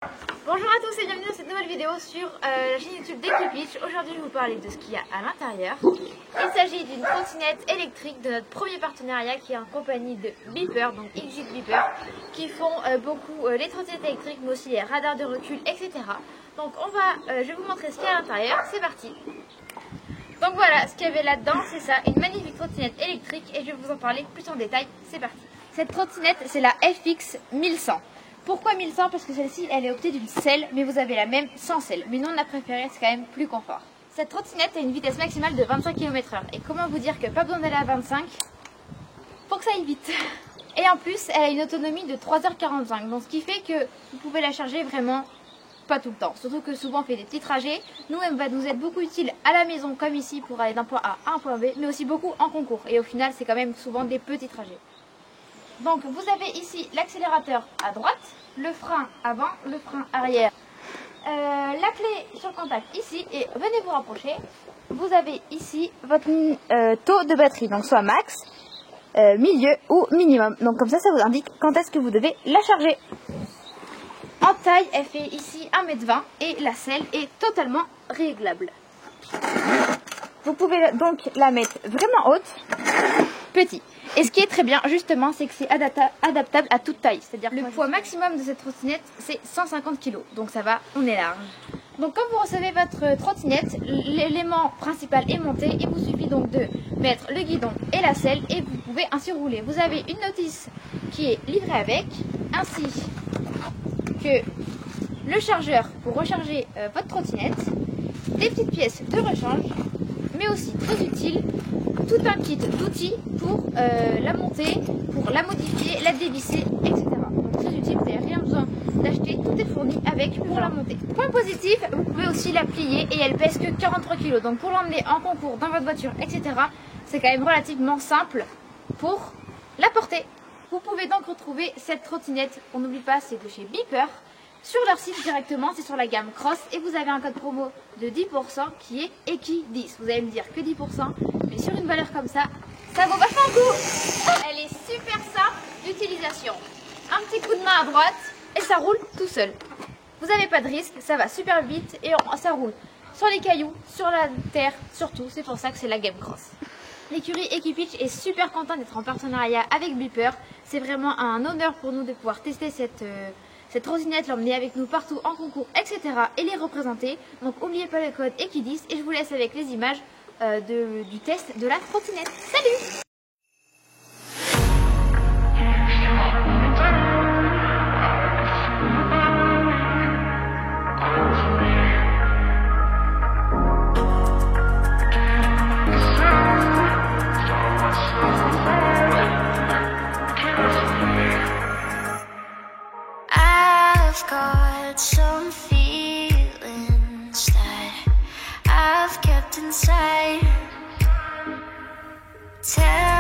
Bonjour à tous et bienvenue dans cette nouvelle vidéo sur la chaîne YouTube d'Equipitch. Aujourd'hui je vais vous parler de ce qu'il y a à l'intérieur. Il s'agit d'une trottinette électrique de notre premier partenariat qui est en compagnie de Beeper, donc Exit Beeper, qui font beaucoup les trottinettes électriques mais aussi les radars de recul, etc. Donc je vais vous montrer ce qu'il y a à l'intérieur, c'est parti. Donc voilà, ce qu'il y avait là-dedans, c'est ça, une magnifique trottinette électrique et je vais vous en parler plus en détail, c'est parti. Cette trottinette, c'est la FX 1100. Pourquoi 1100? Parce que celle-ci, elle est optée d'une selle, mais vous avez la même sans selle. Mais nous, on a préféré, c'est quand même plus confort. Cette trottinette a une vitesse maximale de 25 km/h. Et comment vous dire que pas besoin d'aller à 25 pour que ça aille vite. Et en plus, elle a une autonomie de 3h45. Donc ce qui fait que vous pouvez la charger vraiment pas tout le temps. Surtout que souvent on fait des petits trajets. Nous, elle va nous être beaucoup utile à la maison, comme ici, pour aller d'un point A à un point B, mais aussi beaucoup en concours. Et au final, c'est quand même souvent des petits trajets. Donc vous avez ici l'accélérateur à droite, le frein avant, le frein arrière, la clé sur contact ici et venez vous rapprocher. Vous avez ici votre taux de batterie, donc soit max, milieu ou minimum. Donc comme ça vous indique quand est-ce que vous devez la charger. En taille, elle fait ici 1,20 m et la selle est totalement réglable. Vous pouvez donc la mettre vraiment haute, petit. Et ce qui est très bien justement, c'est que c'est adaptable à toute taille. C'est-à-dire le poids maximum de cette trottinette, c'est 150 kg. Donc ça va, on est large. Donc quand vous recevez votre trottinette, l'élément principal est monté. Il vous suffit donc de mettre le guidon et la selle et vous pouvez ainsi rouler. Vous avez une notice qui est livrée avec, ainsi que le chargeur pour recharger votre trottinette, des petites pièces de rechange, mais aussi très utile, tout un kit d'outils pour la monter, pour la modifier, la dévisser, etc. Donc très utile, vous n'avez rien besoin d'acheter, tout est fourni avec pour la monter. Point positif, vous pouvez aussi la plier et elle pèse que 43 kg. Donc pour l'emmener en concours, dans votre voiture, etc., c'est quand même relativement simple pour la porter. Vous pouvez donc retrouver cette trottinette, on n'oublie pas, c'est de chez Beeper. Sur leur site directement, c'est sur la gamme Cross et vous avez un code promo de 10% qui est EQUI10. Vous allez me dire que 10%, mais sur une valeur comme ça, ça vaut vachement le coup. Elle est super simple d'utilisation. Un petit coup de main à droite et ça roule tout seul. Vous n'avez pas de risque, ça va super vite et ça roule sur les cailloux, sur la terre, surtout. C'est pour ça que c'est la gamme Cross. L'écurie Equipitch est super content d'être en partenariat avec Beeper. C'est vraiment un honneur pour nous de pouvoir tester cette trottinette, l'emmener avec nous partout en concours, etc. et les représenter. Donc n'oubliez pas le code EQUI10 et je vous laisse avec les images du test de la trottinette. Salut! Got some feelings that I've kept inside. Tell